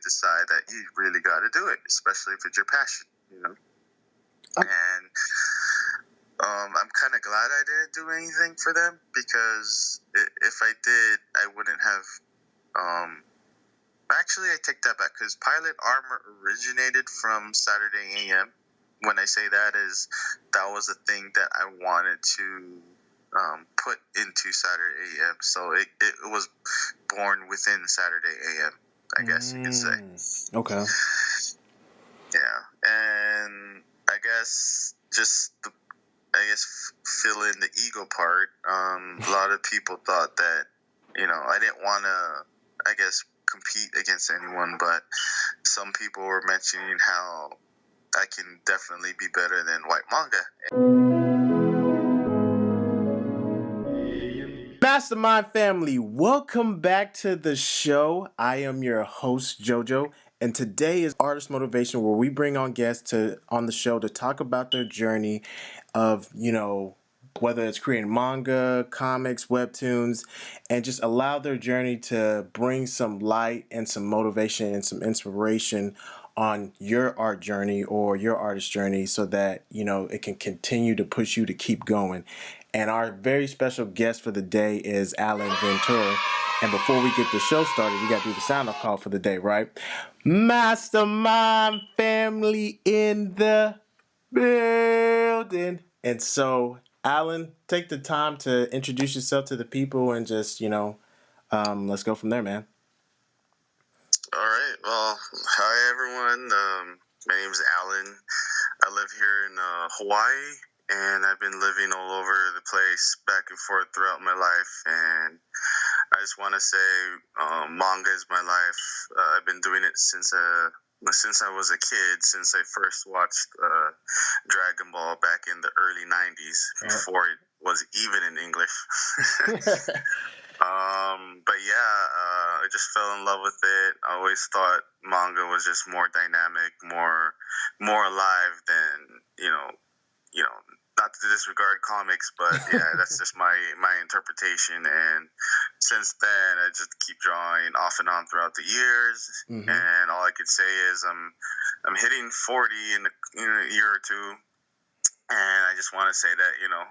decide that you really got to do it, especially if it's your passion, you know. And I'm kind of glad I didn't do anything for them, because if I did, I wouldn't have. Actually, I take that back, because Pilot Armor originated from Saturday AM. When I say that was a thing that I wanted to put into Saturday AM. So it was born within Saturday AM, I guess you could say. Okay. Yeah, and I guess just fill in the ego part. A lot of people thought that, you know, I didn't want to, I guess, compete against anyone, but some people were mentioning how I can definitely be better than white manga. Mastermind family, welcome back to the show. I am your host, JoJo, and today is Artist Motivation, where we bring on guests on the show to talk about their journey of, you know, whether it's creating manga, comics, webtoons, and just allow their journey to bring some light and some motivation and some inspiration on your art journey or your artist journey, so that, you know, it can continue to push you to keep going. And our very special guest for the day is Alan Ventura. And before we get the show started, we got to do the sound-off call for the day, right? Mastermind family in the building. And so, Alan, take the time to introduce yourself to the people and just, you know, let's go from there, man. All right. Well, hi, everyone. My name is Alan. I live here in Hawaii, and I've been living all over the place, back and forth throughout my life. And I just want to say, manga is my life. I've been doing it since I was a kid, since I first watched Dragon Ball back in the early 90s, before it was even in English. But yeah, I just fell in love with it. I always thought manga was just more dynamic, more alive than, you know, not to disregard comics, but yeah, that's just my interpretation. And since then, I just keep drawing off and on throughout the years. Mm-hmm. And all I could say is I'm hitting 40 in a year or two. And I just want to say that, you know,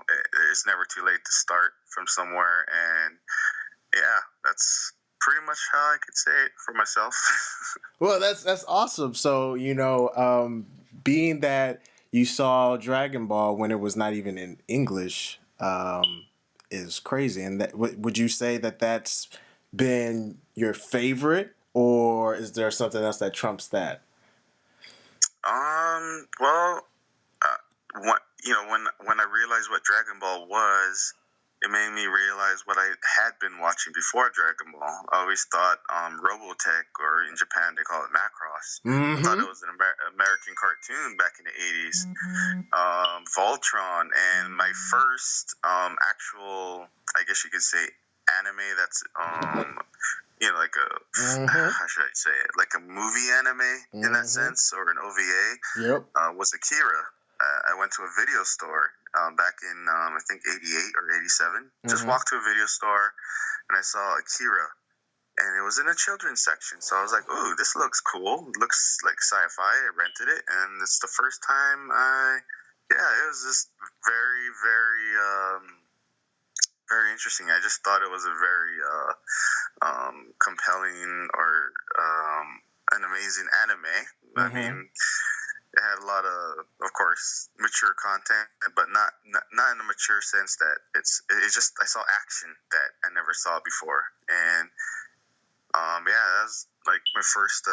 it's never too late to start from somewhere. And yeah, that's pretty much how I could say it for myself. Well, that's awesome. So, you know, being that you saw Dragon Ball when it was not even in English, is crazy. And that, would you say that that's been your favorite, or is there something else that trumps that? Well, when I realized what Dragon Ball was, it made me realize what I had been watching before Dragon Ball. I always thought Robotech, or in Japan they call it Macross. Mm-hmm. I thought it was an American cartoon back in the 80s. Mm-hmm. Voltron, and my first actual, I guess you could say, anime that's you know, like a how should I say it, like a movie anime in that sense, or an OVA. Yep. Was Akira. I went to a video store back in, I think, 88 or 87. Just walked to a video store, and I saw Akira. And it was in a children's section. So I was like, ooh, this looks cool. It looks like sci-fi. I rented it, and it's the first time it was just very, very, very interesting. I just thought it was a very compelling, or an amazing anime. I mean, it had a lot of course, mature content, but not in a mature sense that it's just, I saw action that I never saw before. And that was like my first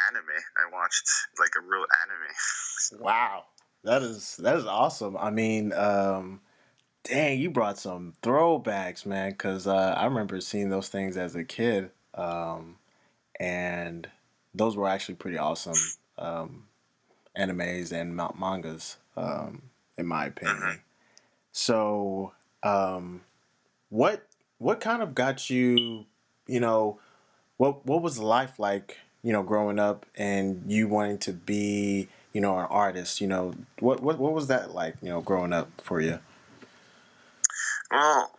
anime I watched, like a real anime. So. Wow, that is awesome. I mean, dang, you brought some throwbacks, man, because I remember seeing those things as a kid, and those were actually pretty awesome. Animes and mangas, in my opinion. Mm-hmm. So, what kind of got you, you know, what was life like, you know, growing up and you wanting to be, you know, an artist? You know, what was that like, you know, growing up for you? Well,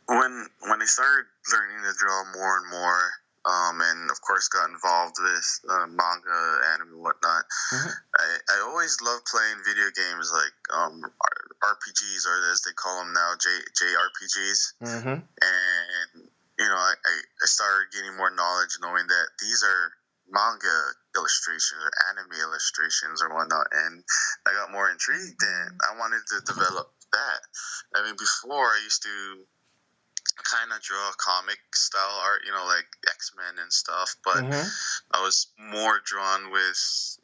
when I started learning to draw more and more, and of course got involved with manga, anime, and whatnot. Mm-hmm. I always loved playing video games like RPGs, or as they call them now, JRPGs. Mm-hmm. And I started getting more knowledge, knowing that these are manga illustrations or anime illustrations or whatnot, and I got more intrigued, and I wanted to develop that. I mean, before I used to kind of draw comic style art, like X-Men and stuff, but Mm-hmm. I was more drawn with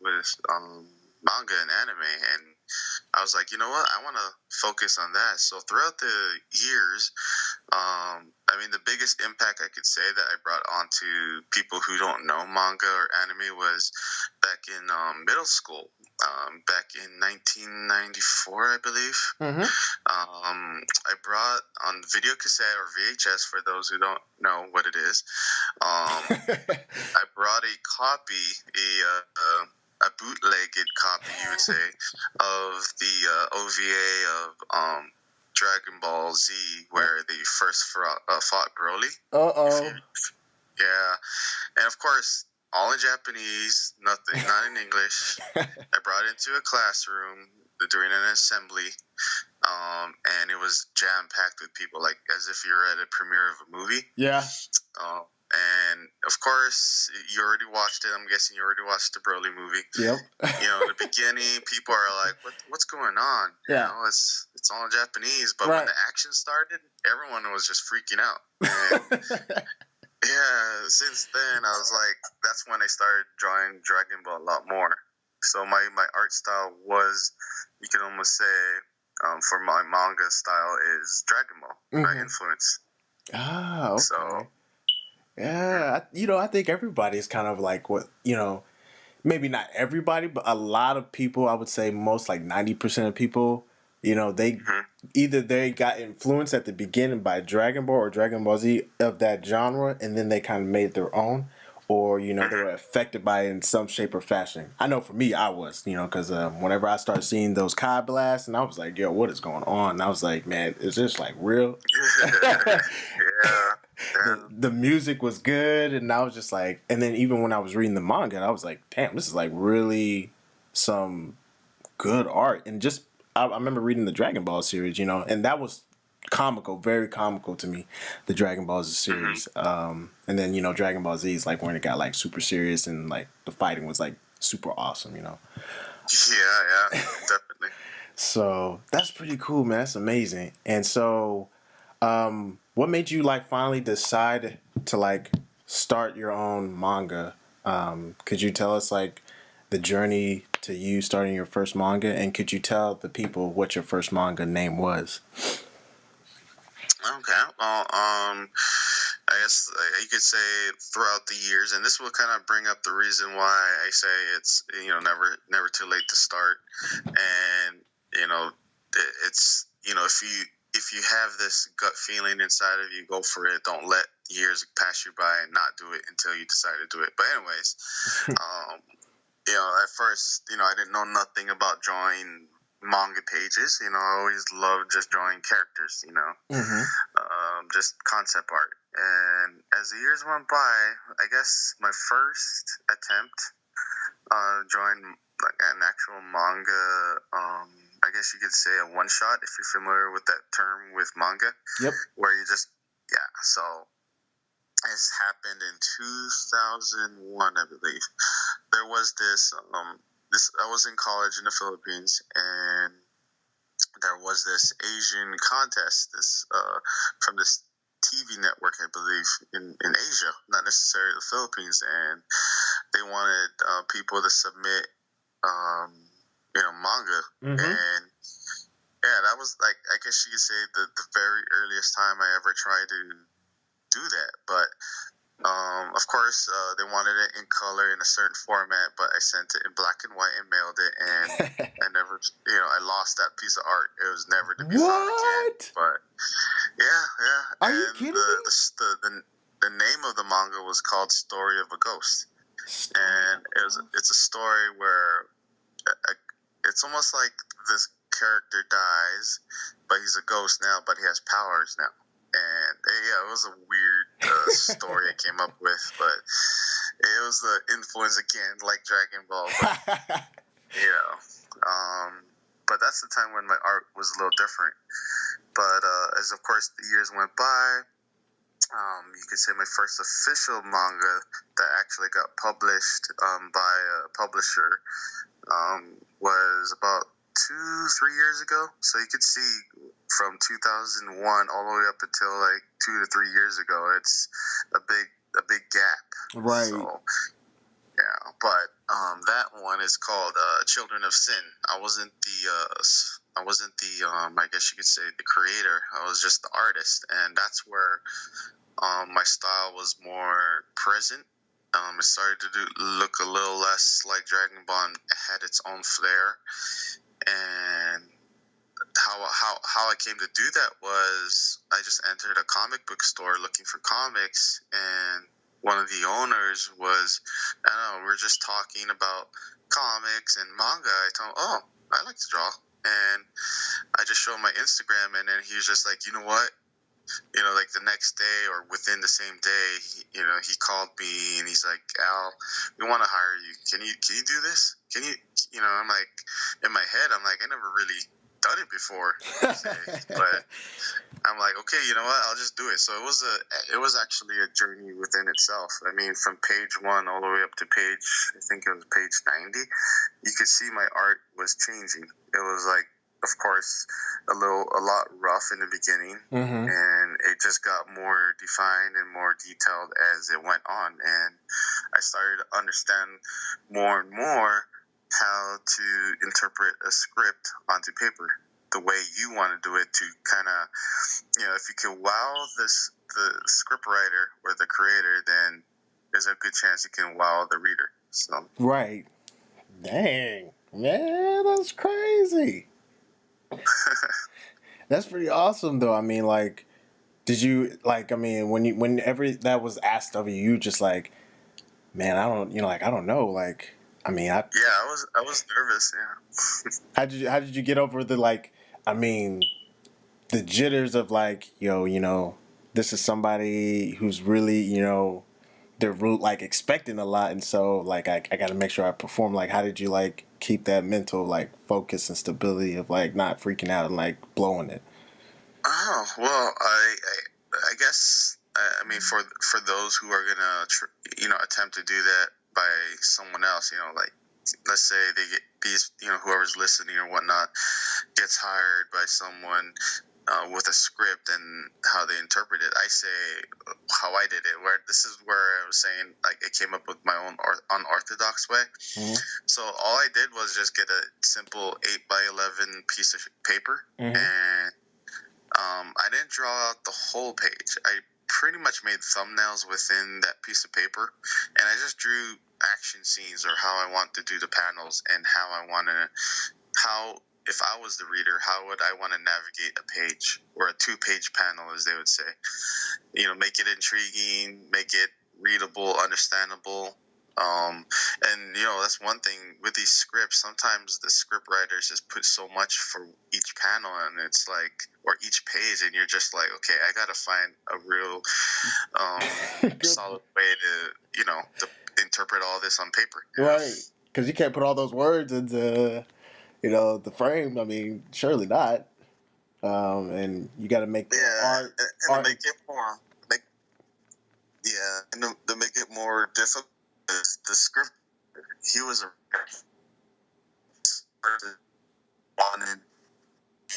manga and anime, and I was like, you know what, I want to focus on that. So throughout the years, I mean, the biggest impact I could say that I brought onto people who don't know manga or anime was back in middle school. Back in 1994, I believe. Mm-hmm. I brought on video cassette or VHS, for those who don't know what it is. I brought a copy, a bootlegged copy, you would say, of the OVA of Dragon Ball Z, where they first fought Broly. Uh-oh. Yeah, and of course, all in Japanese, not in English. I brought it into a classroom during an assembly, and it was jam-packed with people, like as if you were at a premiere of a movie. Yeah. And of course, you already watched it. I'm guessing you already watched the Broly movie. Yep. In the beginning, people are like, "What's going on?" Yeah. It's all in Japanese. But right. when the action started, everyone was just freaking out. And yeah, since then, I was like, that's when I started drawing Dragon Ball a lot more. So my art style was, you can almost say, for my manga style, is Dragon Ball influence. Ah, okay. So, yeah, I think everybody's kind of like what, maybe not everybody, but a lot of people, I would say most, like 90% of people, they either they got influenced at the beginning by Dragon Ball or Dragon Ball Z of that genre, and then they kind of made their own, or they were affected by it in some shape or fashion. I know for me, I was, because whenever I started seeing those Kai blasts, and I was like, yo, what is going on? And I was like, man, is this like real? yeah. The music was good, and I was just like, and then even when I was reading the manga, I was like, damn, this is like really some good art. And just I remember reading the Dragon Ball series, and that was comical, very comical to me, the Dragon Ball Z series. And then Dragon Ball Z is like when it got like super serious, and like the fighting was like super awesome. Yeah, definitely. So that's pretty cool, man. That's amazing. And so what made you like finally decide to like start your own manga? Could you tell us like the journey to you starting your first manga, and could you tell the people what your first manga name was? Okay, well, I guess you could say throughout the years, and this will kind of bring up the reason why I say it's never too late to start, and it's if you have this gut feeling inside of you, go for it. Don't let years pass you by and not do it until you decide to do it. But anyways, at first, I didn't know nothing about drawing manga pages. I always loved just drawing characters, just concept art. And as the years went by, I guess my first attempt drawing like an actual manga, I guess you could say a one shot, if you're familiar with that term with manga. Yep. Where you just so this happened in 2001, I believe. There was this I was in college in the Philippines, and there was this Asian contest, from this TV network, I believe, in Asia, not necessarily the Philippines, and they wanted people to submit manga. And yeah, that was like, I guess you could say the very earliest time I ever tried to do that. But of course, they wanted it in color in a certain format, but I sent it in black and white and mailed it, and I never, I lost that piece of art. It was never to be found again. But yeah. Are you kidding me? The name of the manga was called Story of a Ghost, and it's a story where it's almost like this character dies, but he's a ghost now, but he has powers now. And it was a weird story I came up with, but it was the influence again, like Dragon Ball. But, but that's the time when my art was a little different. But as of course the years went by, you could say my first official manga that actually got published by a publisher was about 2-3 years ago. So you could see from 2001 all the way up until like 2 to 3 years ago, it's a big gap. Right. So yeah, but that one is called Children of Sin. I wasn't the I guess you could say the creator. I was just the artist, and that's where my style was more present. It started to look a little less like Dragon Ball. And it had its own flair, and how I came to do that was I just entered a comic book store looking for comics, and one of the owners was, I don't know, we were just talking about comics and manga. I told him, oh, I like to draw. And I just showed him my Instagram, and then he was just like, you know what? Like the next day or within the same day, he called me and he's like, Al, we want to hire you. Can you do this? Can you, I'm like, in my head, I'm like, I never really done it before, but I'm like, okay, you know what? I'll just do it. So it was actually a journey within itself. I mean, from page 1 all the way up to page, I think it was page 90, you could see my art was changing. It was like, of course, a lot rough in the beginning, and it just got more defined and more detailed as it went on. And I started to understand more and more how to interpret a script onto paper the way you want to do it, to kind of, if you can wow the script writer or the creator, then there's a good chance you can wow the reader. So right. Dang, man, that's crazy. That's pretty awesome, though. I mean, like, did you whenever that was asked of you, you just like, man, I don't know, like, I mean, I was nervous. Yeah. How did you get over the, like, I mean, the jitters of like, this is somebody who's really, they're like expecting a lot, and so like I got to make sure I perform. Like, how did you like keep that mental like focus and stability of like not freaking out and like blowing it? Oh well, I guess I mean for those who are gonna attempt to do that by someone else, like let's say they get these, whoever's listening or whatnot gets hired by someone with a script and how they interpret it. I say how I did it, where this is where I was saying, like, I came up with my own unorthodox way. Mm-hmm. So all I did was just get a simple 8x11 piece of paper, mm-hmm. and I didn't draw out the whole page. I pretty much made thumbnails within that piece of paper, and I just drew action scenes or how I want to do the panels and how if I was the reader, how would I want to navigate a page or a 2-page panel, as they would say. Make it intriguing, make it readable, understandable. And that's one thing with these scripts. Sometimes the script writers just put so much for each panel, and it's like, or each page, and you're just like, okay, I gotta find a real solid way to interpret all this on paper. Right, because you can't put all those words into the frame. I mean, surely not. And you got to make art, and to make it more, and to make it more difficult. The script, he was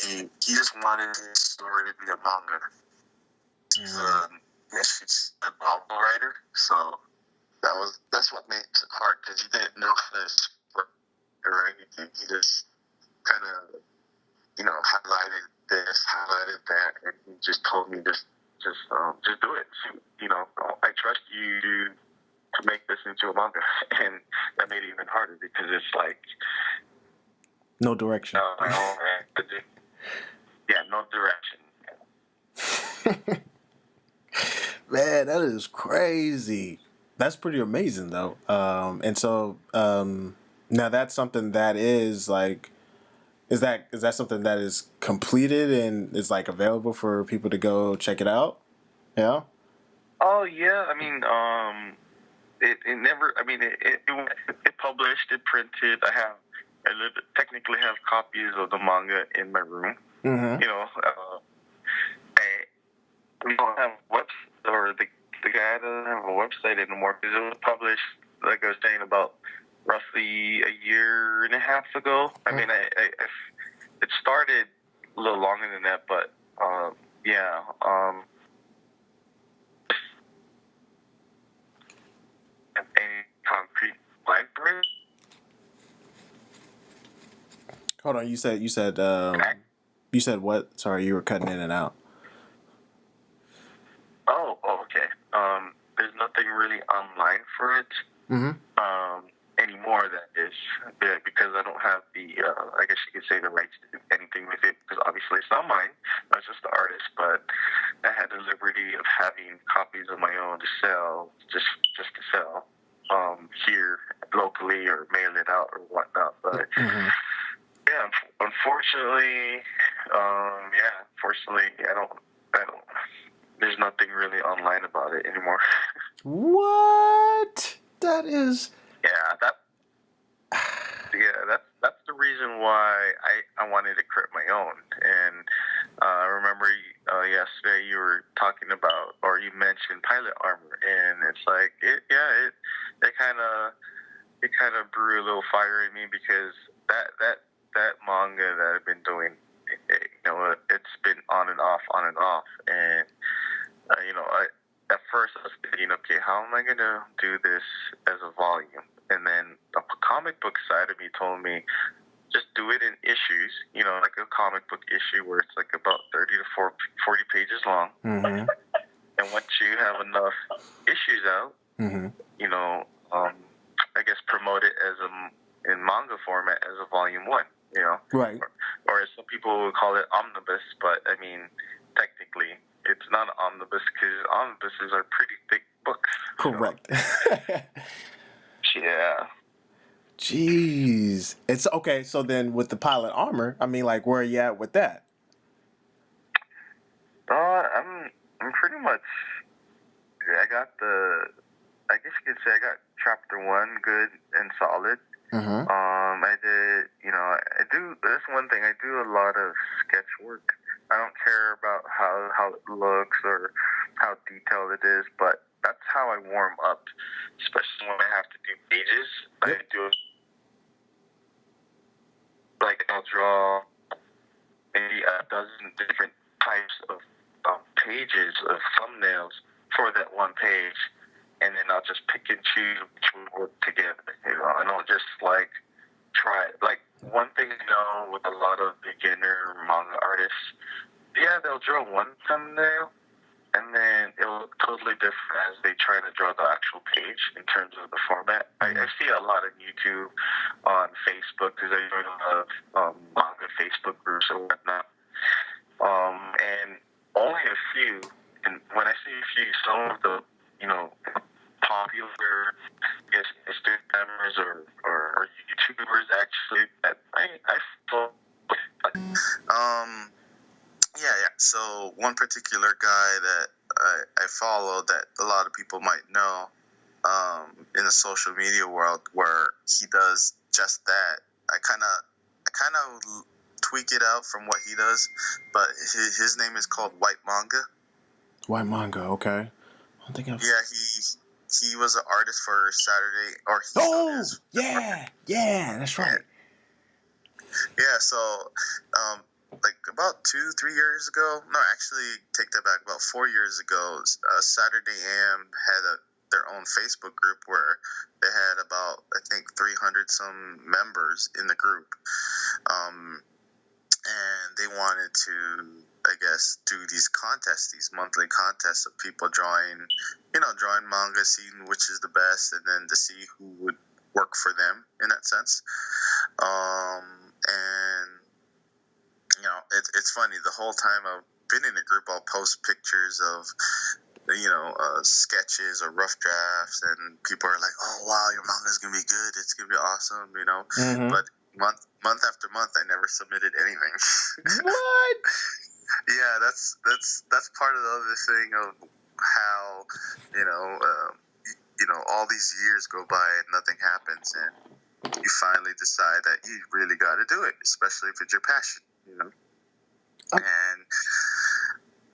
he just wanted his story to be a manga. He's a novel writer, so that's what made it hard, because he didn't know how to script or anything. He just kind of highlighted this, highlighted that, and he just told me just do it. I trust you to make this into a manga, and that made it even harder because it's like no direction. No direction. Man, that is crazy. That's pretty amazing, though. And so now that's something that is like, is that something that is completed and is like available for people to go check it out? Yeah. Oh yeah, I mean, it never. I mean, it published, it printed. Technically have copies of the manga in my room. Mm-hmm. You know, we don't have a website, or the guy doesn't have a website anymore because it was published, like I was saying, about roughly a year and a half ago. I mean, it started a little longer than that, but yeah. A concrete library. Hold on, you said what? Sorry, you were cutting in and out. Oh, okay. There's nothing really online for it. Mm-hmm. Anymore, that is, because I don't have I guess you could say, the rights to do anything with it, because obviously it's not mine. I was just the artist, but I had the liberty of having copies of my own to sell, just to sell, here locally, or mail it out or whatnot. But yeah, unfortunately, I don't. There's nothing really online about it anymore. What? That is. That's the reason why I wanted to create my own. And I remember yesterday you were talking about, or you mentioned pilot armor, and it's like it kind of brew a little fire in me, because that manga that I've been doing, it's been on and off, and at first I was thinking, okay, how am I going to do this as a volume? And then the comic book side of me told me, just do it in issues, like a comic book issue where it's like about 30 to 40 pages long. Mm-hmm. And once you have enough issues out, I guess promote it in manga format as a volume 1, Right. Or as some people would call it, omnibus. But I mean, technically, it's not an omnibus, because omnibuses are pretty thick books. Correct. Yeah. Jeez. It's okay. So then, with the pilot armor, I mean, like, where are you at with that? I'm pretty much. I guess you could say I got chapter 1 good and solid. Mm-hmm. I did. I do. That's one thing. I do a lot of sketch work. I don't care about how it looks or how detailed it is, but that's how I warm up, especially when I have to do pages. Yep. I do, like, I'll draw maybe a dozen different types of pages of thumbnails for that one page, and then I'll just pick and choose which would work together, and I'll just try it. Like, one thing with a lot of beginner manga artists, they'll draw one thumbnail, and then it'll look totally different as they try to draw the actual page in terms of the format. I see a lot on YouTube, on Facebook, because I join a lot of manga Facebook groups and whatnot. And only a few, and when I say a few, some of the, popular, I guess, Instagrammers or YouTubers, actually, that I follow. Yeah. So one particular guy that I follow, that a lot of people might know, in the social media world, where he does just that. I kind of tweak it out from what he does, but his name is called White Manga. White Manga, okay. I think I've... Yeah, he was an artist for Saturday, or he still is. Yeah, that's right. Yeah, so like about 2-3 years ago, no, actually take that back, about 4 years ago, Saturday AM had their own Facebook group where they had about, I think, 300 some members in the group, and they wanted to, I guess, do these contests, these monthly contests of people drawing manga, seeing which is the best, and then to see who would work for them in that sense. And it's funny, the whole time I've been in the group, I'll post pictures of sketches or rough drafts, and people are like, "Oh wow, your manga's gonna be good. It's gonna be awesome," Mm-hmm. But month after month, I never submitted anything. What? Yeah, that's part of the other thing of how, you know, all these years go by and nothing happens, and you finally decide that you really got to do it, especially if it's your passion, And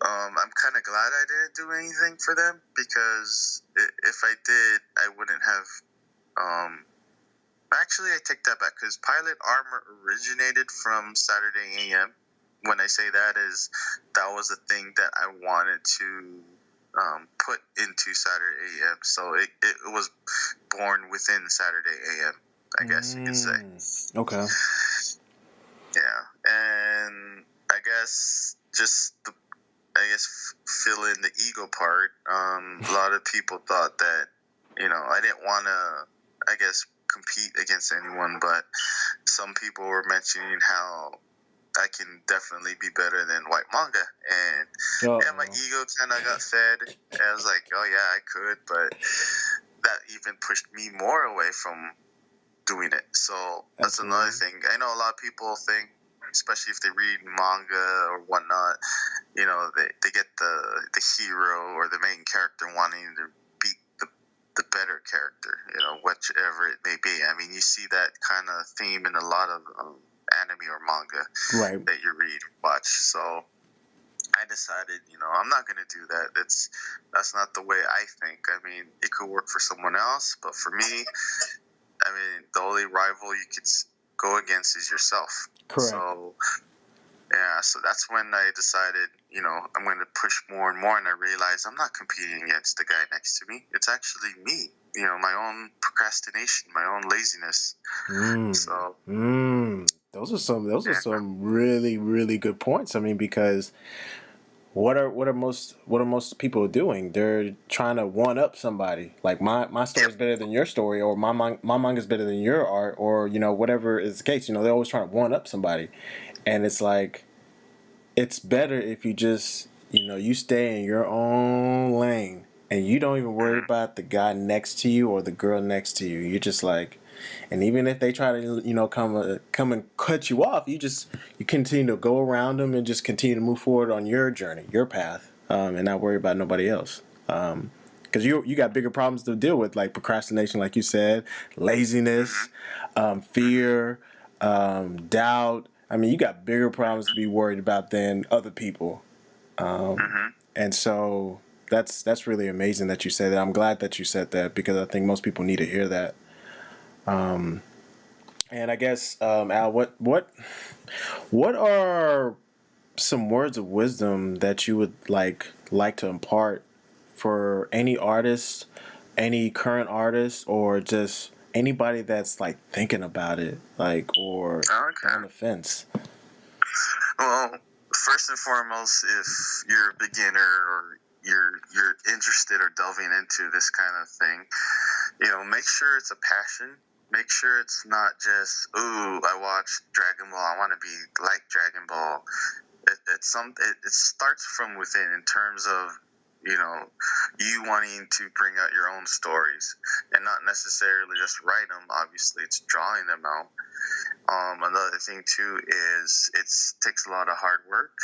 I'm kind of glad I didn't do anything for them, because if I did, I wouldn't have. Actually, I take that back, because Pilot Armor originated from Saturday AM. When I say that was the thing that I wanted to put into Saturday AM. So it was born within Saturday AM, I guess you could say. Okay. Yeah, and I guess fill in the ego part. A lot of people thought that, I didn't want to, I guess, compete against anyone, but some people were mentioning how I can definitely be better than white manga, and my ego kind of got fed. And I was like, oh yeah, I could, but that even pushed me more away from doing it. So that's another thing. I know a lot of people think, especially if they read manga or whatnot, they get the hero or the main character wanting to beat the better character, whichever it may be. I mean, you see that kind of theme in a lot of anime or manga that you read, watch. So I decided, I'm not going to do that. That's not the way I think. I mean, it could work for someone else, but for me, I mean, the only rival you could go against is yourself. Correct. So, yeah, so that's when I decided, I'm going to push more and more, and I realized I'm not competing against the guy next to me. It's actually me, my own procrastination, my own laziness. So, those are some really, really good points. I mean, because what are most people doing? They're trying to one up somebody. Like my story is better than your story, or my manga is better than your art, or whatever is the case. They're always trying to one up somebody, and it's like, it's better if you just you stay in your own lane and you don't even worry about the guy next to you or the girl next to you. You're just like, and even if they try to come and cut you off, you continue to go around them and just continue to move forward on your journey, your path, and not worry about nobody else. Because you got bigger problems to deal with, like procrastination, like you said, laziness, fear, doubt. I mean, you got bigger problems to be worried about than other people. And so that's really amazing that you said that. I'm glad that you said that, because I think most people need to hear that. And I guess, Al, what are some words of wisdom that you would like to impart for any artist, any current artist, or just anybody that's like thinking about it, like, or on the fence? Well, first and foremost, if you're a beginner or you're interested or delving into this kind of thing, make sure it's a passion. Make sure it's not just, ooh, I watched Dragon Ball, I want to be like Dragon Ball. It starts from within, in terms of you wanting to bring out your own stories, and not necessarily just write them. Obviously, it's drawing them out. Another thing too is it takes a lot of hard work.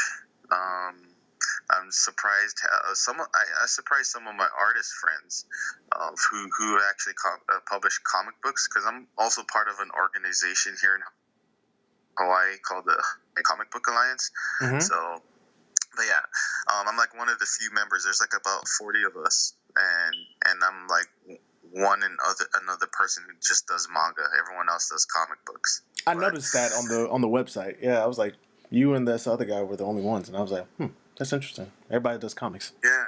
I'm surprised I surprised some of my artist friends who actually publish comic books, because I'm also part of an organization here in Hawaii called the Comic Book Alliance. So, but yeah, I'm like one of the few members. There's like about 40 of us, and I'm like another person who just does manga. Everyone else does comic books. I noticed that on the website. Yeah, I was like, you and this other guy were the only ones, and I was like, that's interesting. Everybody does comics. Yeah,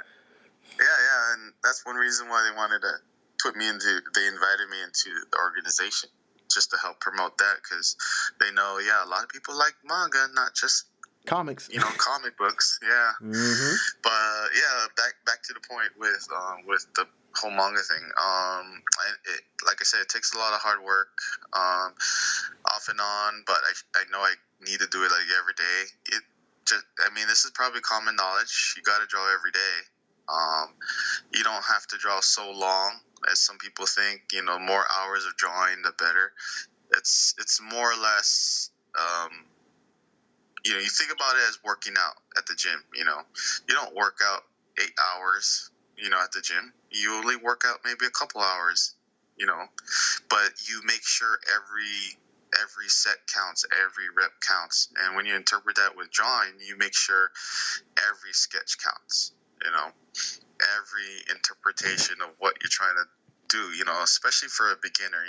and that's one reason why they wanted to they invited me into the organization, just to help promote that, because they know, a lot of people like manga, not just comics. Comic books. Yeah. But yeah, back to the point with the whole manga thing. Like I said, it takes a lot of hard work, off and on. But I know I need to do it like every day. This is probably common knowledge. You got to draw every day. You don't have to draw so long as some people think. More hours of drawing, the better. It's more or less. You think about it as working out at the gym. You don't work out 8 hours at the gym, you only work out maybe a couple hours, but you make sure every set counts, every rep counts. And when you interpret that with drawing, you make sure every sketch counts, every interpretation of what you're trying to do, especially for a beginner.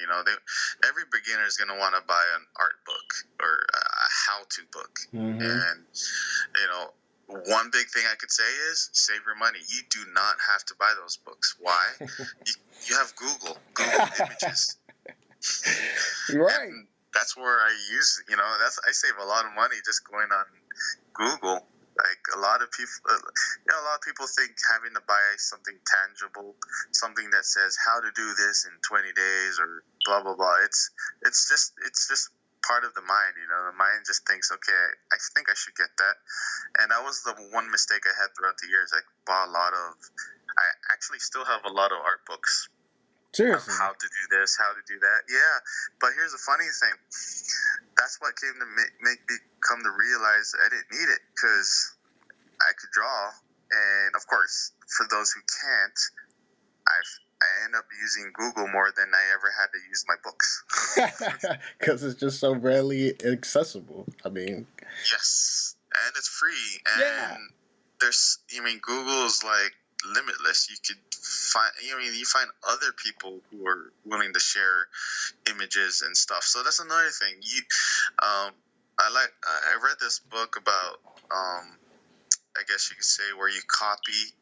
Every beginner is going to want to buy an art book or a how-to book. Mm-hmm. And, one big thing I could say is save your money. You do not have to buy those books. Why? you have Google Images. Right. And that's where I use, I save a lot of money just going on Google. Like a lot of people think having to buy something tangible, something that says how to do this in 20 days or blah blah blah. It's just part of the mind. The mind just thinks, okay, I think I should get that. And that was the one mistake I had throughout the years. I bought I actually still have a lot of art books. Seriously? How to do this, how to do that. Yeah, but here's the funny thing. That's what came to make me come to realize I didn't need it, because I could draw. And of course, for those who can't, I end up using Google more than I ever had to use my books. Because it's just so readily accessible. I mean, yes, and it's free. And yeah. Google is like limitless. You could find, you find other people who are willing to share images and stuff. So that's another thing. I read this book about, I guess you could say, where you copy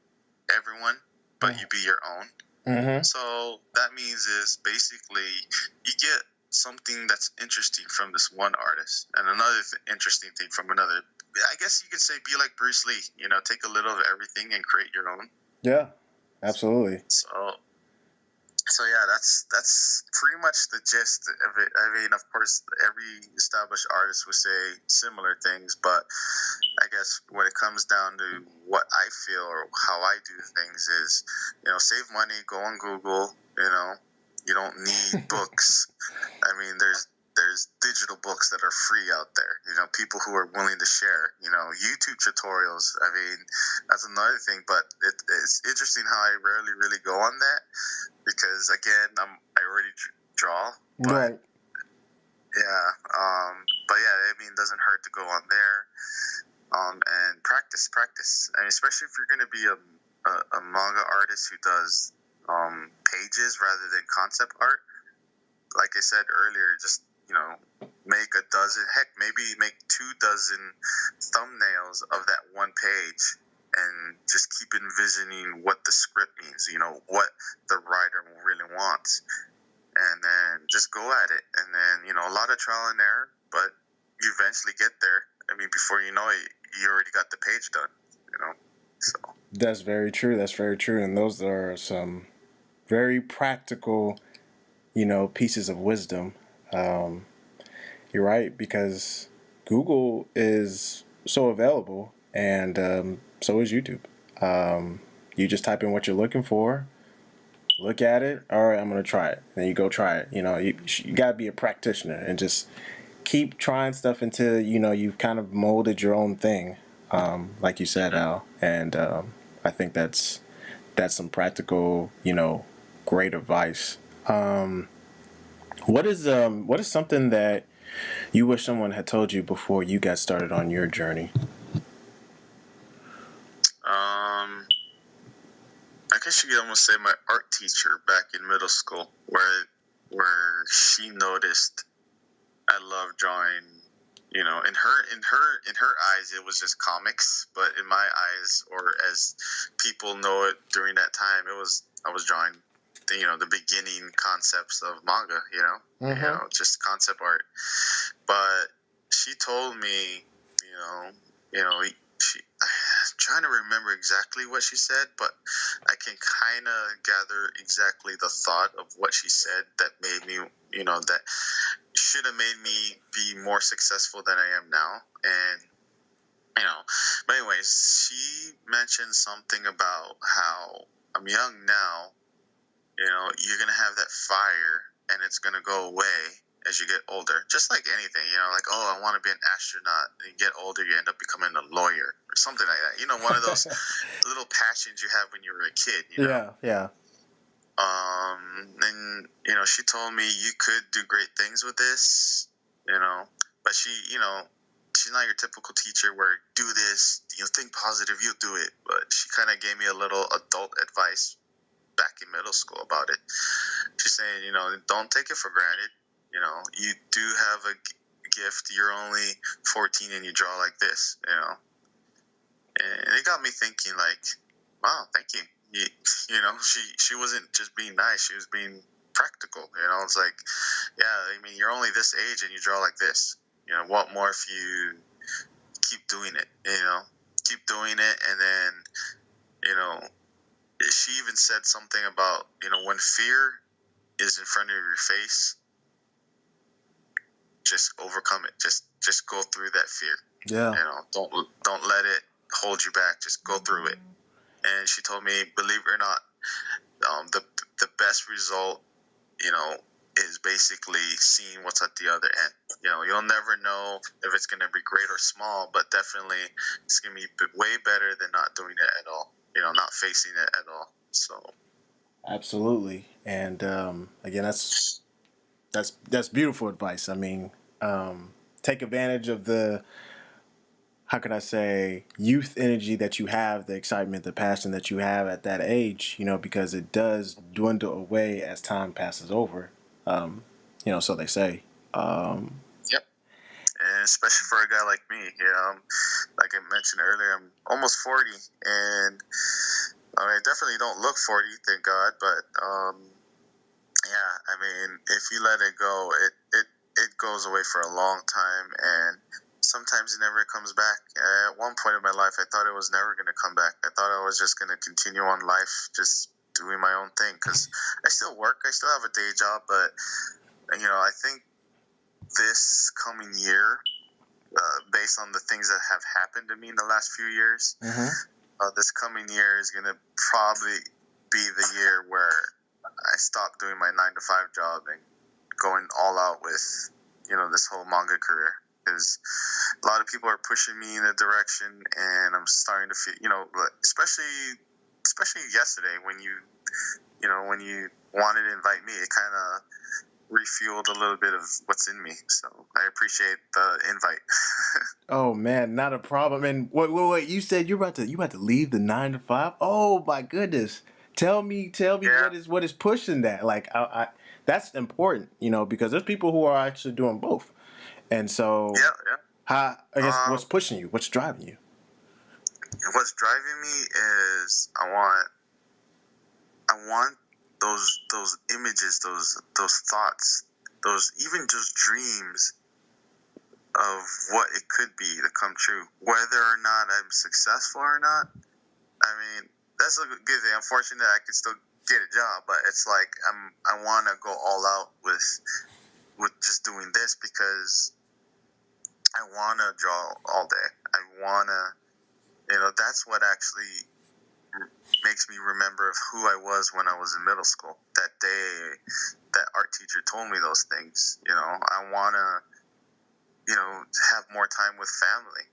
everyone, but you be your own. Mm-hmm. So that means is basically you get something that's interesting from this one artist and another interesting thing from another. I guess you could say be like Bruce Lee, take a little of everything and create your own. Yeah, absolutely. So yeah, that's pretty much the gist of it. I mean, of course, every established artist would say similar things, but I guess when it comes down to what I feel or how I do things is, save money, go on Google. You don't need books. I mean, there's digital books that are free out there. People who are willing to share. YouTube tutorials. I mean, that's another thing. But it's interesting how I rarely really go on that, because again, I already draw. But, right. Yeah. But yeah, I mean, it doesn't hurt to go on there. And practice. I mean, especially if you're going to be a manga artist who does pages rather than concept art. Like I said earlier, just make a dozen, heck, maybe make 24 thumbnails of that one page, and just keep envisioning what the script means. What the writer really wants, and then just go at it. And then a lot of trial and error, but you eventually get there. I mean, before you know it, you already got the page done. So that's very true. That's very true. And those are some very practical, pieces of wisdom. You're right, because Google is so available, and so is YouTube. You just type in what you're looking for, look at it. All right, I'm gonna try it. Then you go try it. You gotta be a practitioner and just keep trying stuff until you've kind of molded your own thing, like you said, Al. And I think that's some practical, great advice. What is something that you wish someone had told you before you got started on your journey? I guess you could almost say my art teacher back in middle school, where she noticed I love drawing. In her eyes, it was just comics, but in my eyes, or as people know it during that time, I was drawing the beginning concepts of manga, Mm-hmm. just concept art. But she told me, I'm trying to remember exactly what she said, but I can kind of gather exactly the thought of what she said that made me, that should have made me be more successful than I am now. And, but anyways, she mentioned something about how I'm young now, you're going to have that fire and it's going to go away. as you get older. Just like anything, like, oh, I want to be an astronaut. And you get older, you end up becoming a lawyer or something like that. One of those little passions you have when you were a kid. Yeah. And she told me you could do great things with this, but she's not your typical teacher where do this, think positive, you'll do it. But she kind of gave me a little adult advice back in middle school about it. She's saying, don't take it for granted. You do have a gift. You're only 14 and you draw like this, and it got me thinking, like, wow, thank you. She wasn't just being nice. She was being practical. It's like, yeah, you're only this age and you draw like this. What more if you keep doing it, keep doing it. And then, she even said something about, when fear is in front of your face, just overcome it. Just go through that fear. Yeah. Don't let it hold you back. Just go through it. And she told me, believe it or not, the best result, is basically seeing what's at the other end. You'll never know if it's going to be great or small, but definitely it's going to be way better than not doing it at all. Not facing it at all. So. Absolutely. And again, that's beautiful advice. Take advantage of the, how can I say, youth energy that you have, the excitement, the passion that you have at that age, because it does dwindle away as time passes over. So they say. Yep. And especially for a guy like me, like I mentioned earlier, I'm almost 40, and I definitely don't look 40, thank God, but if you let it go, it goes away for a long time, and sometimes it never comes back. At one point in my life, I thought it was never going to come back. I thought I was just going to continue on life, just doing my own thing, because I still work, I still have a day job, but I think this coming year, based on the things that have happened to me in the last few years, this coming year is going to probably be the year where I stop doing my 9-to-5 job and going all out with, this whole manga career. Because a lot of people are pushing me in a direction, and I'm starting to feel, especially yesterday when you wanted to invite me, it kind of refueled a little bit of what's in me. So I appreciate the invite. Oh man, not a problem. And wait, you said you about to leave the 9-to-5? Oh my goodness. Tell me Yeah. what is pushing that? Like I that's important, because there's people who are actually doing both. And so Yeah. I guess what's pushing you? What's driving you? What's driving me is I want those images, those thoughts, those even just dreams of what it could be to come true. Whether or not I'm successful or not, that's a good thing. Unfortunately, I could still get a job, but it's like I want to go all out with just doing this, because I want to draw all day. I want to, that's what actually makes me remember of who I was when I was in middle school. That day, that art teacher told me those things. I want to, have more time with family.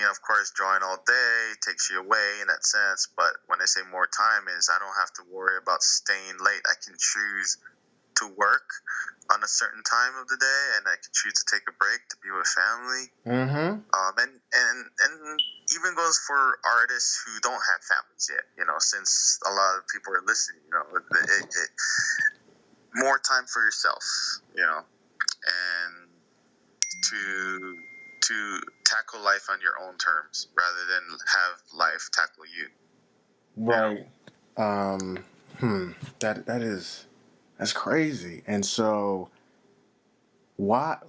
Of course, drawing all day takes you away in that sense. But when I say more time, is I don't have to worry about staying late. I can choose to work on a certain time of the day, and I can choose to take a break to be with family. And even goes for artists who don't have families yet. Since a lot of people are listening, more time for yourself. And to tackle life on your own terms rather than have life tackle you. Right. That's crazy. And so why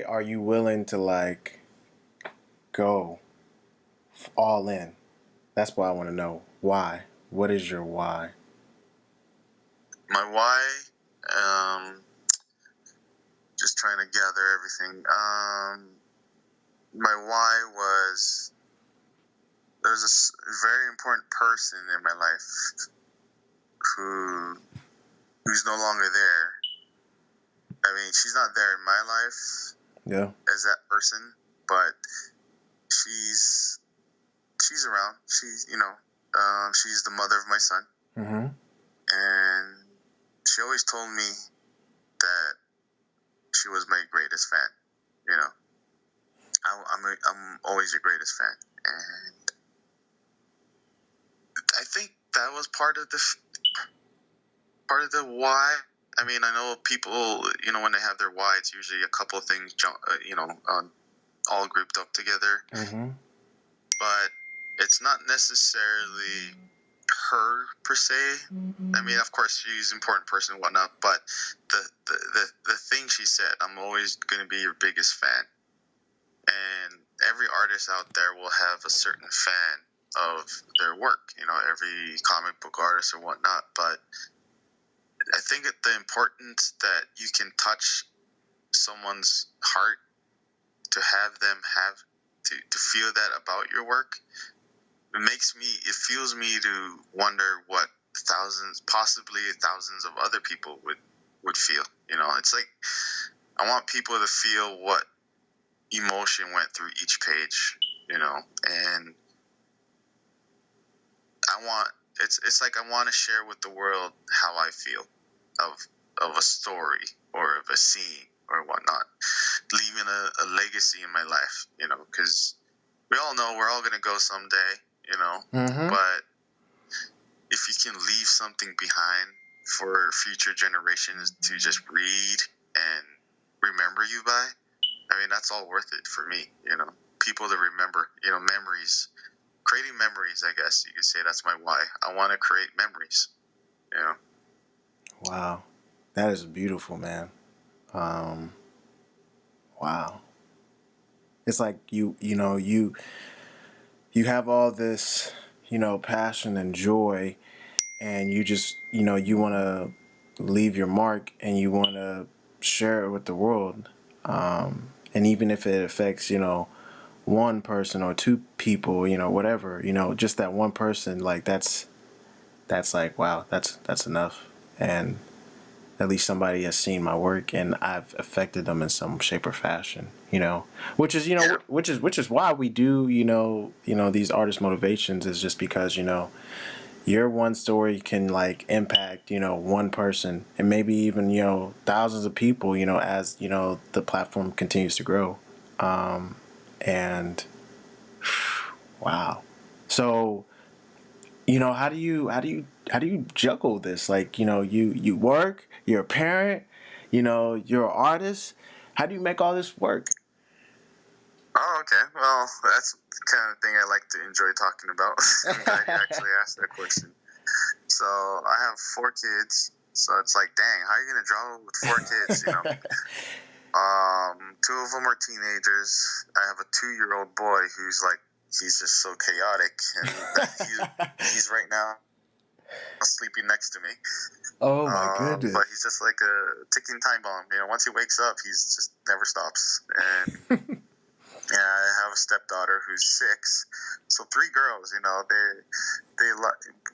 are you willing to go all in? That's what I want to know. Why? What is your why? My why, just trying to gather everything. My why was, there's a very important person in my life who's no longer there, she's not there in my life as that person, but she's around. She's, she's the mother of my son. Mm-hmm. And she always told me that she was my greatest fan. You know, I'm always your greatest fan, and I think that was part of the why. I mean, I know people, when they have their why, it's usually a couple of things, all grouped up together. Mm-hmm. But it's not necessarily her per se. I mean, of course, she's an important person and whatnot, but the thing she said, I'm always going to be your biggest fan. And every artist out there will have a certain fan of their work, every comic book artist or whatnot. But I think the importance that you can touch someone's heart, to have them to feel that about your work, it fuels me to wonder what possibly thousands of other people would feel. It's like, I want people to feel what emotion went through each page, and it's like I want to share with the world how I feel of a story or of a scene or whatnot, leaving a legacy in my life, because we all know we're all going to go someday, Mm-hmm. but if you can leave something behind for future generations to just read and remember you by, I mean, that's all worth it for me, people to remember, memories, creating memories, I guess you could say that's my why. I want to create memories, Wow. That is beautiful, man. Wow. It's like you have all this, passion and joy, and you just, you want to leave your mark and you want to share it with the world. And even if it affects, one person or two people, whatever, just that one person, like that's like, wow, that's enough. And at least somebody has seen my work and I've affected them in some shape or fashion, which is, which is why we do, these artist motivations, is just because, your one story can like impact, one person and maybe even, thousands of people, as, the platform continues to grow. And wow. So, how do you juggle this? Like, you work, you're a parent, you're an artist. How do you make all this work? Oh, okay. Well, that's the kind of thing I like to enjoy talking about. I'm glad you actually asked that question. So I have 4 kids. So it's like, dang, how are you going to draw with 4 kids, 2 of them are teenagers. I have a 2-year-old boy who's like, he's just so chaotic. And he's right now sleeping next to me. Oh my goodness. But he's just like a ticking time bomb. Once he wakes up, he's just never stops. And yeah, I have a stepdaughter who's 6. So 3 girls, they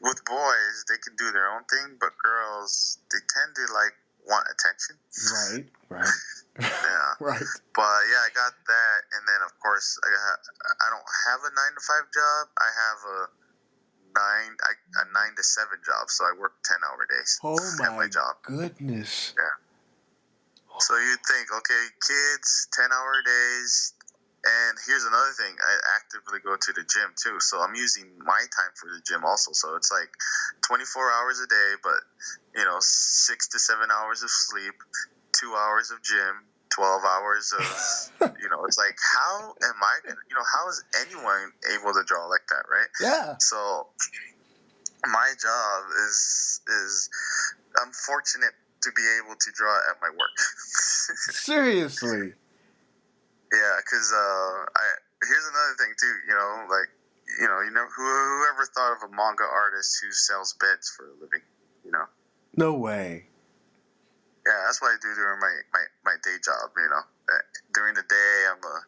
with boys, they can do their own thing, but girls, they tend to like want attention. Right. Yeah. Right. But yeah, I got that, and then of course I don't have a 9-to-5 job. I have a 9 to 7 job, so I work 10-hour days. Oh at my job. Goodness. Yeah. So you'd think, okay, kids, 10-hour days. And here's another thing. I actively go to the gym too. So I'm using my time for the gym also. So it's like 24 hours a day, but 6 to 7 hours of sleep, 2 hours of gym, 12 hours of, it's like, how am I going to, how is anyone able to draw like that, right? Yeah. So my job is I'm fortunate to be able to draw at my work. Seriously. Yeah, because here's another thing too. Whoever thought of a manga artist who sells beds for a living? No way. Yeah, that's what I do during my day job. During the day, I'm a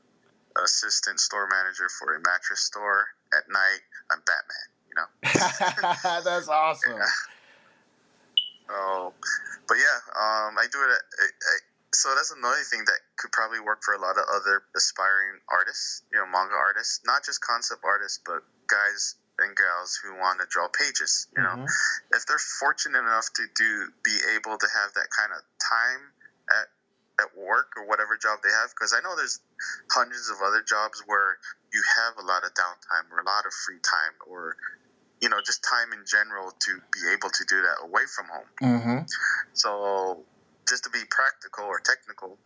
assistant store manager for a mattress store. At night, I'm Batman. That's awesome. Yeah. So, but yeah, I do it. So that's another thing that could probably work for a lot of other aspiring artists, manga artists, not just concept artists, but guys and gals who want to draw pages. If they're fortunate enough to be able to have that kind of time at work or whatever job they have, because I know there's hundreds of other jobs where you have a lot of downtime or a lot of free time, or just time in general to be able to do that away from home. So just to be practical or technical,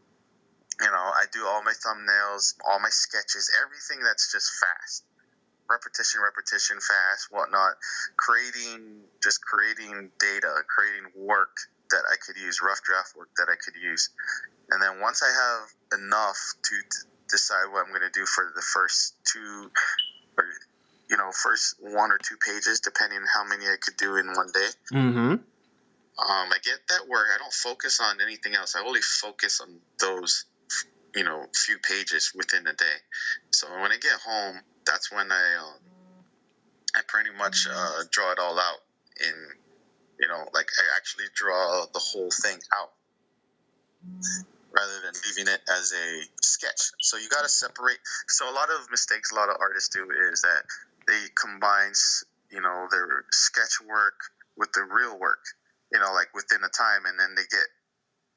I do all my thumbnails, all my sketches, everything that's just fast. Repetition, fast, whatnot. Creating data, creating work that I could use, rough draft work that I could use. And then once I have enough to decide what I'm going to do for the first first 1 or 2 pages, depending on how many I could do in one day. I get that work. I don't focus on anything else. I only focus on those, few pages within a day. So when I get home, that's when I pretty much draw it all out like I actually draw the whole thing out rather than leaving it as a sketch. So you got to separate. So a lot of mistakes a lot of artists do is that they combine, their sketch work with the real work. Like within a time, and then they get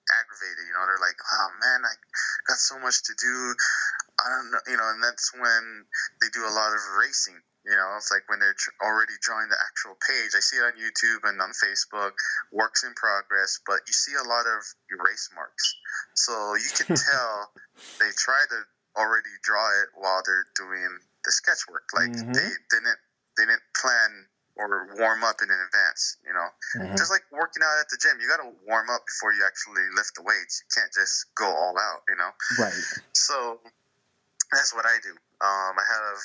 aggravated. They're like, oh man, I got so much to do. I don't know, and that's when they do a lot of erasing. It's like when they're already drawing the actual page. I see it on YouTube and on Facebook, works in progress, but you see a lot of erase marks. So you can tell they try to already draw it while they're doing the sketch work. Like they didn't plan or warm up in advance, Just like working out at the gym, you got to warm up before you actually lift the weights. You can't just go all out, Right. So that's what I do. I have,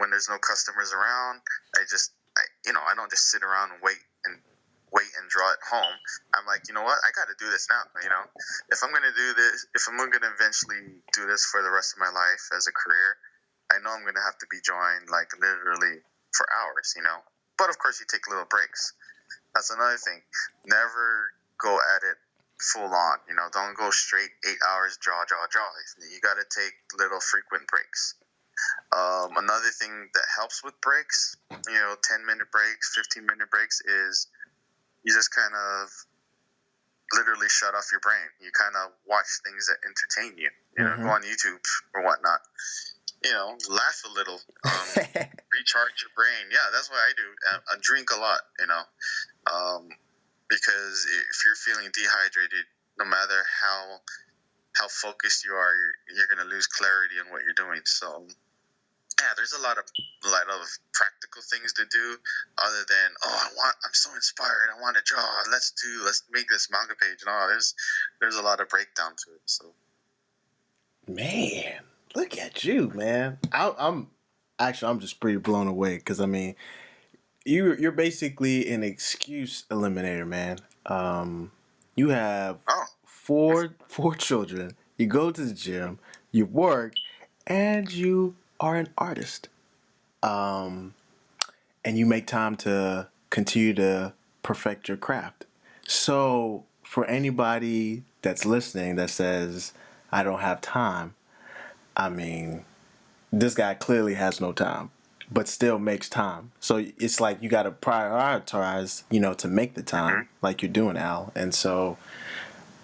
when there's no customers around, I don't just sit around and wait and draw at home. I'm like, you know what? I got to do this now. If I'm going to do this, if I'm going to eventually do this for the rest of my life as a career, I know I'm going to have to be drawing like literally for hours, But of course, you take little breaks. That's another thing. Never go at it full on. Don't go straight 8 hours, draw. You got to take little frequent breaks. Another thing that helps with breaks, 10-minute breaks, 15-minute breaks, is you just kind of literally shut off your brain. You kind of watch things that entertain you. Go on YouTube or whatnot. Laugh a little, recharge your brain. Yeah, that's what I do. I drink a lot, because if you're feeling dehydrated, no matter how focused you are, you're going to lose clarity in what you're doing. So, yeah, there's a lot of practical things to do other than, I'm so inspired. I want to draw. Let's make this manga page. No, there's a lot of breakdown to it. So, man. Look at you, man. I'm just pretty blown away because you're basically an excuse eliminator, man. You have four children. You go to the gym. You work, and you are an artist. And you make time to continue to perfect your craft. So for anybody that's listening that says I don't have time, this guy clearly has no time, but still makes time. So it's like you got to prioritize, to make the time, like you're doing, Al. And so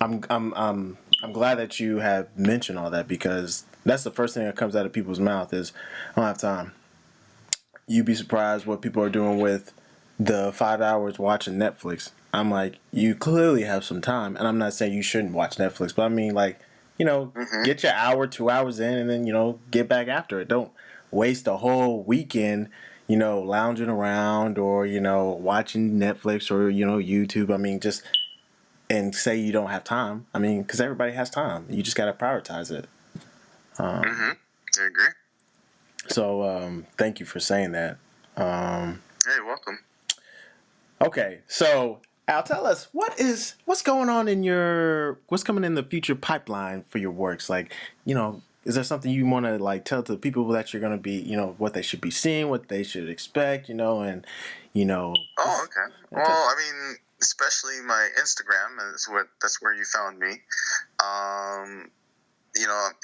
I'm glad that you have mentioned all that, because that's the first thing that comes out of people's mouth is, I don't have time. You'd be surprised what people are doing with the 5 hours watching Netflix. I'm like, you clearly have some time, and I'm not saying you shouldn't watch Netflix, but get your hour, 2 hours in, and then, get back after it. Don't waste a whole weekend, lounging around or, watching Netflix or, YouTube. And say you don't have time. Because everybody has time. You just got to prioritize it. I agree. So, thank you for saying that. You're welcome. Okay, so Al, tell us what's going on what's coming in the future pipeline for your works? Like, is there something you want to tell to the people that you're going to be, what they should be seeing, what they should expect, and Oh, okay. Well, especially my Instagram that's where you found me.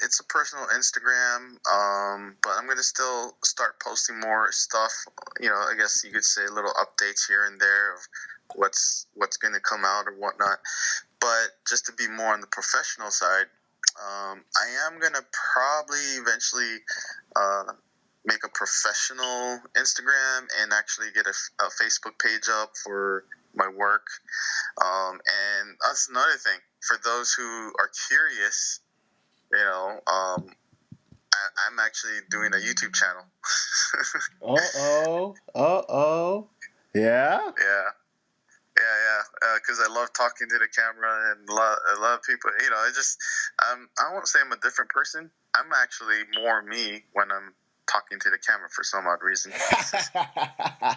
It's a personal Instagram, but I'm gonna still start posting more stuff. I guess you could say little updates here and there of what's gonna come out or whatnot. But just to be more on the professional side, I am gonna probably eventually make a professional Instagram and actually get a Facebook page up for my work. And that's another thing for those who are curious. I'm actually doing a YouTube channel. Yeah. Because I love talking to the camera and a lot of people. I won't say I'm a different person. I'm actually more me when I'm talking to the camera for some odd reason. Yeah,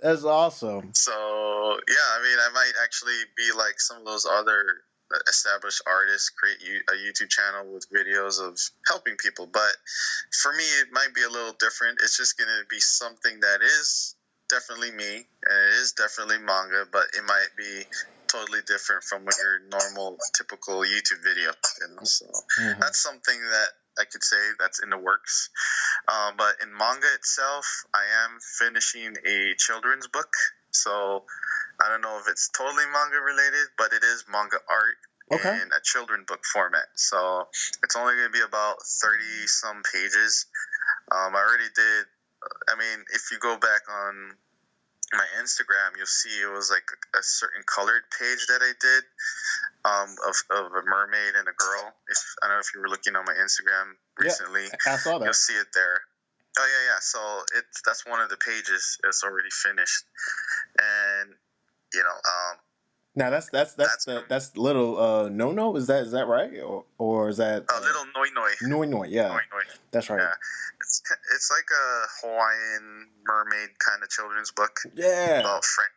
that's awesome. So I might actually be like some of those other established artists, create a YouTube channel with videos of helping people. But for me, it might be a little different. It's just going to be something that is definitely me, and it is definitely manga, but it might be totally different from your normal, typical YouTube video. So that's something that I could say that's in the works. But in manga itself, I am finishing a children's book. So I don't know if it's totally manga related, but it is manga art in a children book format. So it's only going to be about 30 some pages. I already did. If you go back on my Instagram, you'll see it was like a certain colored page that I did of a mermaid and a girl. I don't know if you were looking on my Instagram recently. Yeah, I saw that. You'll see it there. Oh yeah. So that's one of the pages. It's already finished, and now that's little no. Is that right, or is that little noi? Yeah, noi. That's right. Yeah. It's like a Hawaiian mermaid kind of children's book. Yeah. About French.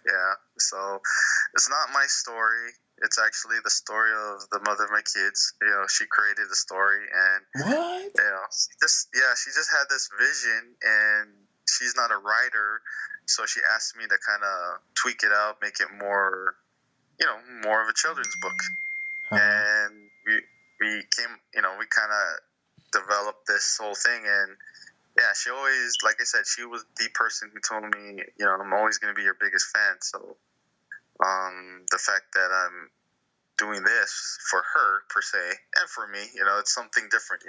Yeah. So it's not my story. It's actually the story of the mother of my kids. She created the story, and what? She just had this vision, and she's not a writer, so she asked me to kind of tweak it out, make it more, more of a children's book. And we kind of developed this whole thing, and she always, like I said, she was the person who told me, I'm always going to be your biggest fan. So the fact that I'm doing this for her per se, and for me, it's something different.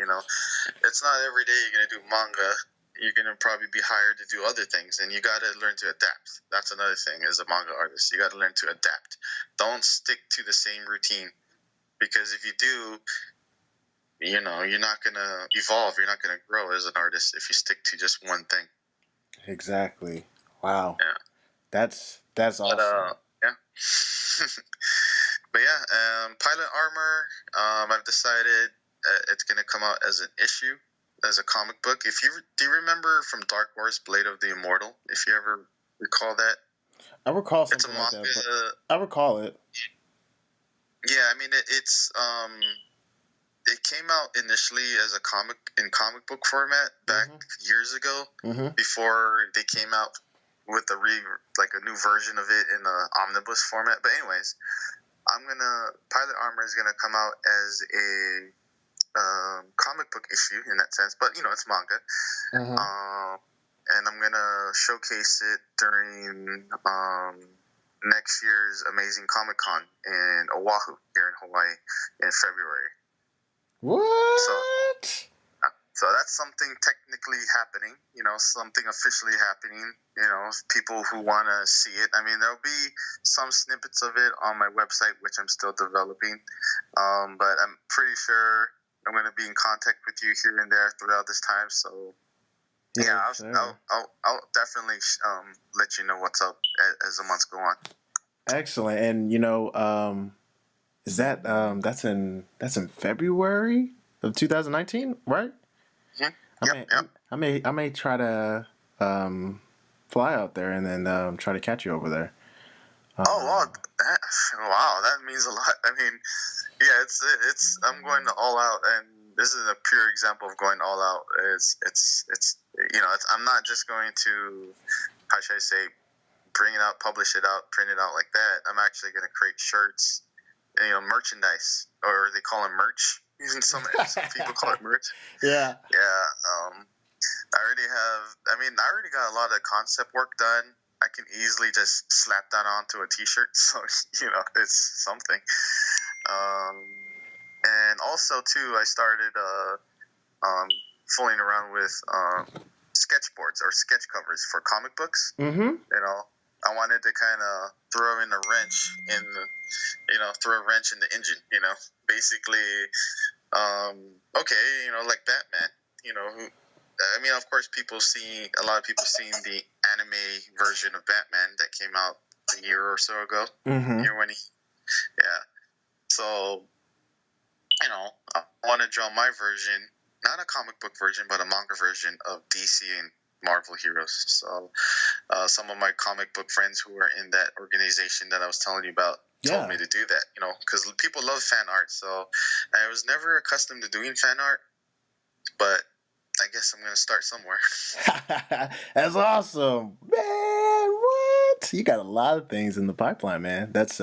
It's not every day you're going to do manga. You're going to probably be hired to do other things, and you got to learn to adapt. That's another thing as a manga artist. You got to learn to adapt. Don't stick to the same routine, because if you do, you're not going to evolve. You're not going to grow as an artist if you stick to just one thing. Exactly. Wow. Yeah. That's awesome. Yeah. But Pilot Armor, I've decided it's going to come out as an issue, as a comic book. Do you remember from Dark Horse, Blade of the Immortal? If you ever recall that. I recall something like that. But I recall it. Yeah, it's it came out initially as a comic book format back years ago, before they came out with a new version of it in the omnibus format. But anyways, Pilot Armor is gonna come out as a comic book issue in that sense, but it's manga. And I'm gonna showcase it during next year's Amazing Comic Con in Oahu here in Hawaii in February. What? So that's something technically happening, something officially happening, people who want to see it. There'll be some snippets of it on my website, which I'm still developing. But I'm pretty sure I'm going to be in contact with you here and there throughout this time. So I'll definitely let you know what's up as the months go on. Excellent. And is that that's in February of 2019, right? Mm-hmm. I may try to fly out there and then try to catch you over there. Wow, that means a lot. It's I'm going all out, and this is a pure example of going all out. I'm not just going to, how should I say, bring it out, publish it out, print it out like that. I'm actually going to create shirts merchandise, or they call it merch. Even some people call it merch. Yeah. Yeah. I already got a lot of concept work done. I can easily just slap that onto a T-shirt, so it's something. And also too, I started fooling around with sketchboards or sketch covers for comic books. Mm-hmm. I wanted to kind of throw in a wrench in throw a wrench in the engine. Basically, like Batman. Of course, a lot of people seen the anime version of Batman that came out a year or so ago. Mm-hmm. So, I want to draw my version, not a comic book version, but a manga version of DC and Marvel heroes. So, some of my comic book friends who are in that organization that I was telling you about told me to do that, because people love fan art. So, I was never accustomed to doing fan art, but I guess I'm going to start somewhere. That's awesome. Man, what? You got a lot of things in the pipeline, man. That's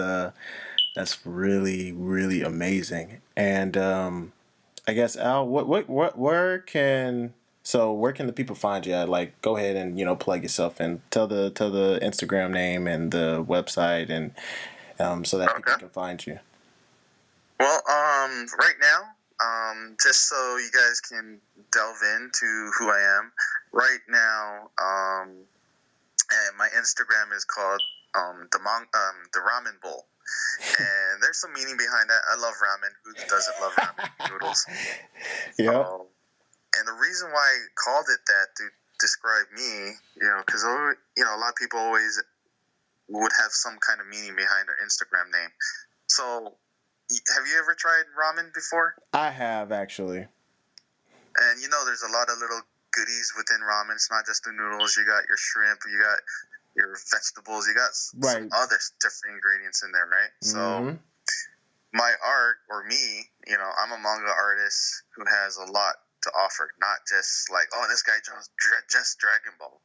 really, really amazing. And I guess, Al, where can the people find you? Like, go ahead and plug yourself and tell the Instagram name and the website, and so that people can find you. Well, right now, just so you guys can delve into who I am, right now, and my Instagram is called the Ramen Bowl. And there's some meaning behind that. I love ramen. Who doesn't love ramen noodles? Yeah. And the reason why I called it that to describe me, because a lot of people always would have some kind of meaning behind their Instagram name. So, have you ever tried ramen before? I have, actually. And there's a lot of little goodies within ramen. It's not just the noodles. You got your shrimp. You got your vegetables. You got some other different ingredients in there, right? Mm-hmm. So, my art, or me, I'm a manga artist who has a lot to offer. Not just like, oh, this guy draws just Dragon Ball,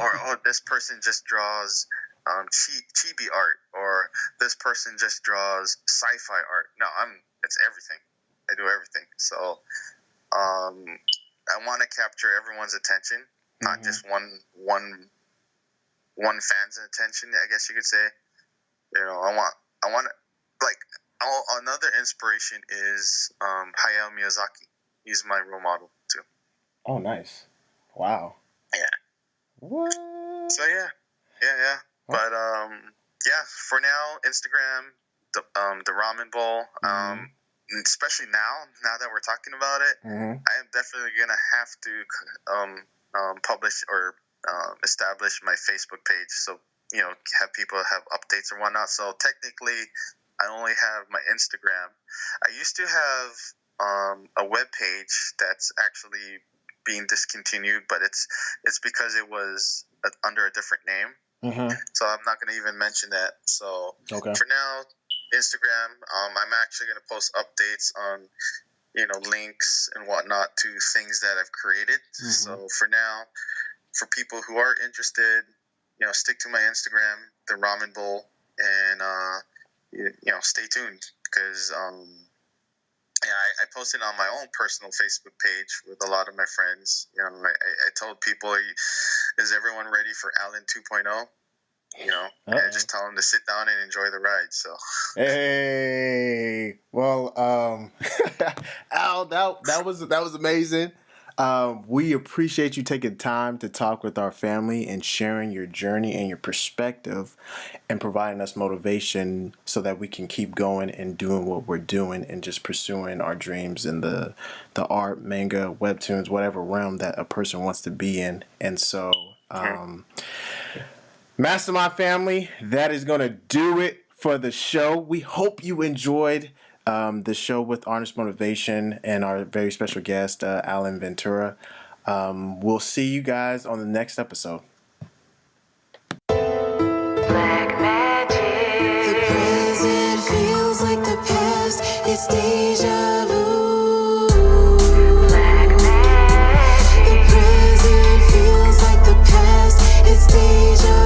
or oh, this person just draws chibi art, or this person just draws sci-fi art. No, it's everything. I do everything. So I want to capture everyone's attention, not just one fan's attention, I guess you could say. I want like another inspiration is Hayao Miyazaki. He's my role model too. Oh, nice. Wow. Yeah. What? So yeah. But for now, Instagram, the Ramen Bowl. Especially now that we're talking about it, I am definitely gonna have to publish or establish my Facebook page. So have people have updates or whatnot. So technically, I only have my Instagram. I used to have a web page that's actually being discontinued, but it's because it was under a different name. So I'm not going to even mention that. So for now, Instagram, I'm actually going to post updates on, links and whatnot to things that I've created. So for now, for people who are interested, stick to my Instagram, the Ramen Bowl, and, stay tuned because, I posted on my own personal Facebook page with a lot of my friends. I told people, is everyone ready for Alan 2.0? And just tell them to sit down and enjoy the ride. So, hey, well, Al, that was amazing. We appreciate you taking time to talk with our family and sharing your journey and your perspective and providing us motivation so that we can keep going and doing what we're doing and just pursuing our dreams in the art, manga, webtoons, whatever realm that a person wants to be in. And so, Mastermind family, that is going to do it for the show. We hope you enjoyed the show with Artist Motivation and our very special guest, Alan Ventura. We'll see you guys on the next episode. Black magic. The present feels like the past. It's deja vu. Black magic. The present feels like the past. It's deja vu.